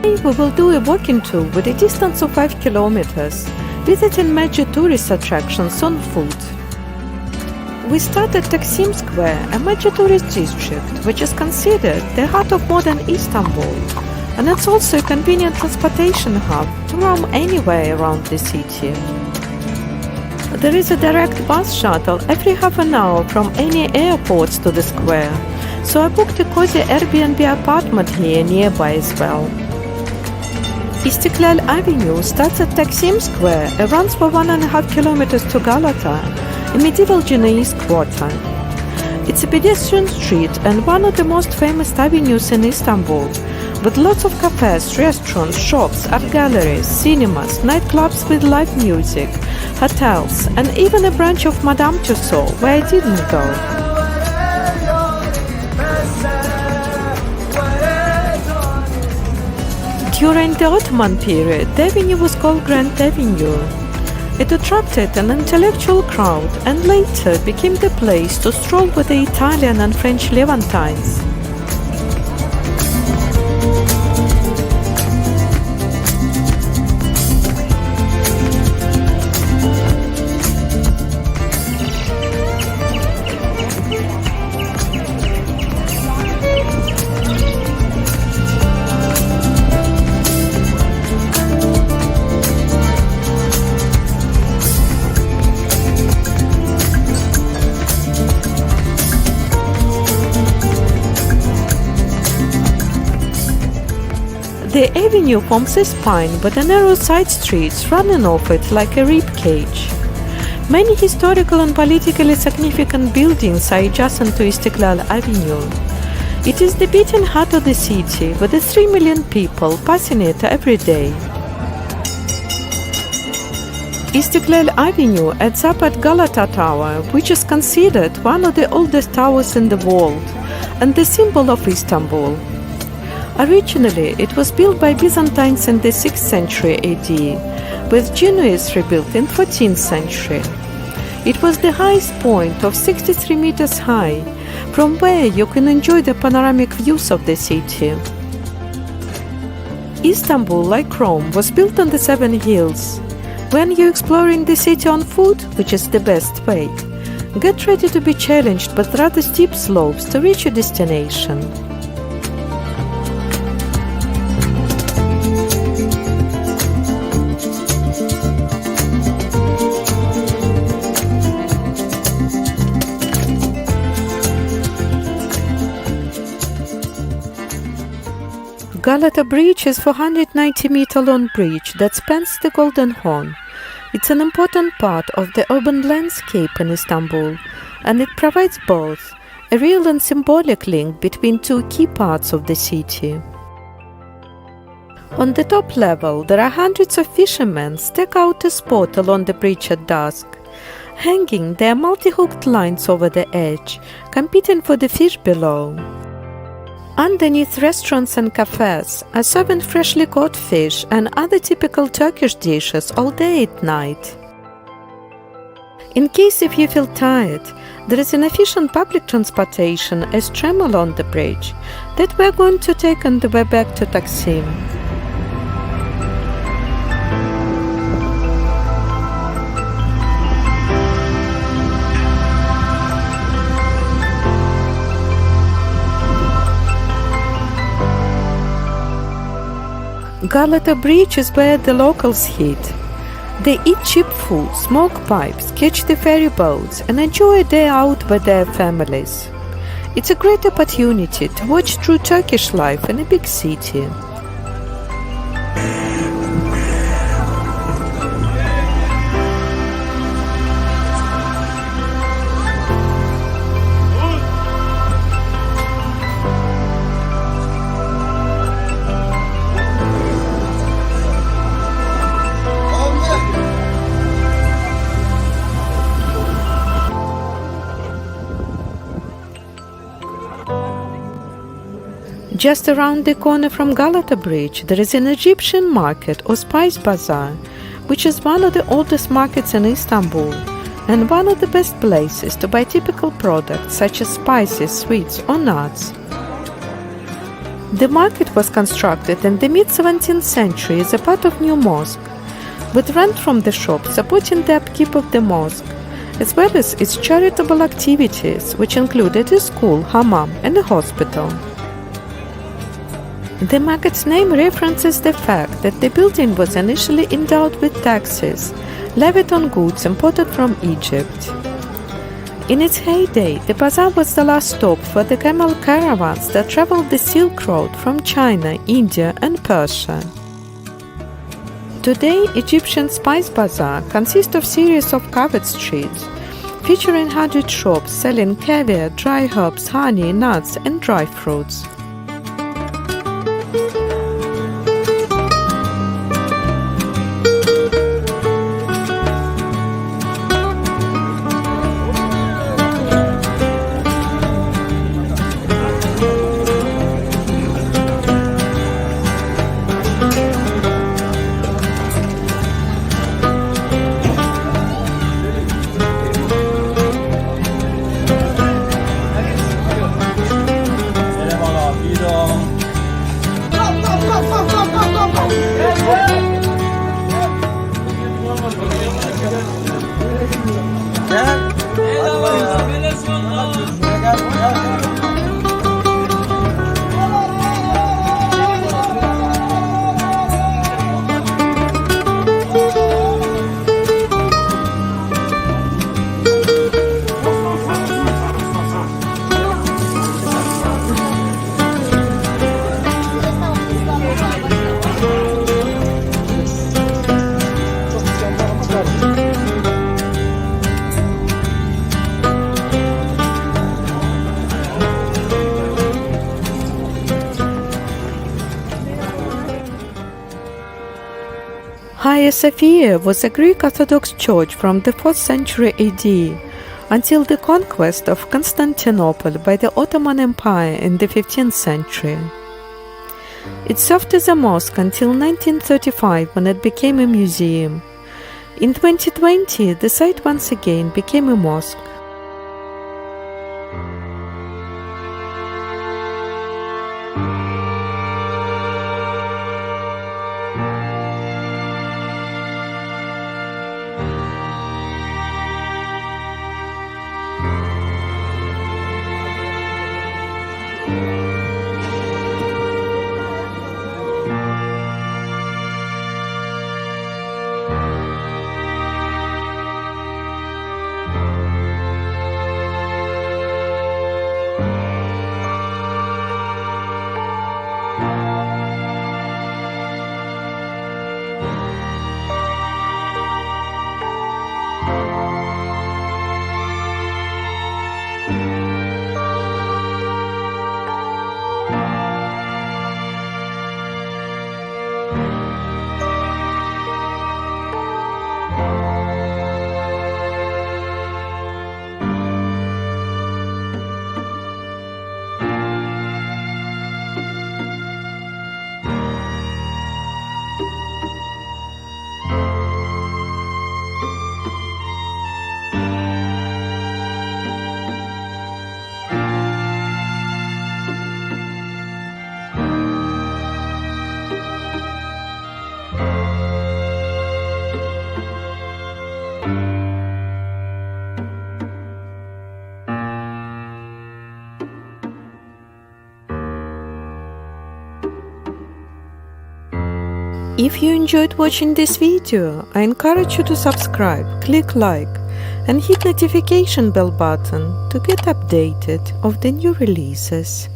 Today we will do a walking tour with a distance of 5 kilometers, visiting major tourist attractions on foot. We start at Taksim Square, a major tourist district, which is considered the heart of modern Istanbul, and it's also a convenient transportation hub to roam anywhere around the city. There is a direct bus shuttle every half an hour from any airports to the square, so I booked a cozy Airbnb apartment here nearby as well. Istiklal Avenue starts at Taksim Square and runs for 1.5 kilometers to Galata, a medieval Genoese quarter. It's a pedestrian street and one of the most famous avenues in Istanbul, with lots of cafes, restaurants, shops, art galleries, cinemas, nightclubs with live music, hotels, and even a branch of Madame Tussauds where I didn't go. During the Ottoman period, the avenue was called Grand Avenue. It attracted an intellectual crowd and later became the place to stroll with the Italian and French Levantines. The avenue forms a spine with the narrow side streets running off it like a rib cage. Many historical and politically significant buildings are adjacent to Istiklal Avenue. It is the beating heart of the city, with the 3 million people passing it every day. Istiklal Avenue ends up at Galata Tower, which is considered one of the oldest towers in the world and the symbol of Istanbul. Originally, it was built by Byzantines in the 6th century AD, with Genoese rebuilt in 14th century. It was the highest point of 63 meters high, from where you can enjoy the panoramic views of the city. Istanbul, like Rome, was built on the 7 hills. When you're exploring the city on foot, which is the best way, get ready to be challenged by rather steep slopes to reach your destination. Galata Bridge is a 490-meter long bridge that spans the Golden Horn. It's an important part of the urban landscape in Istanbul, and it provides both a real and symbolic link between two key parts of the city. On the top level, there are hundreds of fishermen stake out a spot along the bridge at dusk. Hanging, there are multi-hooked lines over the edge, competing for the fish below. Underneath, restaurants and cafes are serving freshly caught fish and other typical Turkish dishes all day and night. In case if you feel tired, there is an efficient public transportation, a tram along the bridge, that we're going to take on the way back to Taksim. Galata Bridge is where the locals hit. They eat cheap food, smoke pipes, catch the ferry boats, and enjoy a day out with their families. It's a great opportunity to watch true Turkish life in a big city. Just around the corner from Galata Bridge, there is an Egyptian market or spice bazaar, which is one of the oldest markets in Istanbul and one of the best places to buy typical products such as spices, sweets or nuts. The market was constructed in the mid-17th century as a part of new mosque, with rent from the shop supporting the upkeep of the mosque, as well as its charitable activities, which included a school, hammam, and a hospital. The market's name references the fact that the building was initially endowed with taxes levied on goods imported from Egypt. In its heyday, the bazaar was the last stop for the camel caravans that traveled the Silk Road from China, India, and Persia. Today, Egyptian Spice Bazaar consists of series of covered streets, featuring 100 shops selling caviar, dry herbs, honey, nuts, and dry fruits. Hagia Sophia was a Greek Orthodox church from the 4th century AD until the conquest of Constantinople by the Ottoman Empire in the 15th century. It served as a mosque until 1935, when it became a museum. In 2020, the site once again became a mosque. If you enjoyed watching this video, I encourage you to subscribe, click like, and hit notification bell button to get updated of the new releases.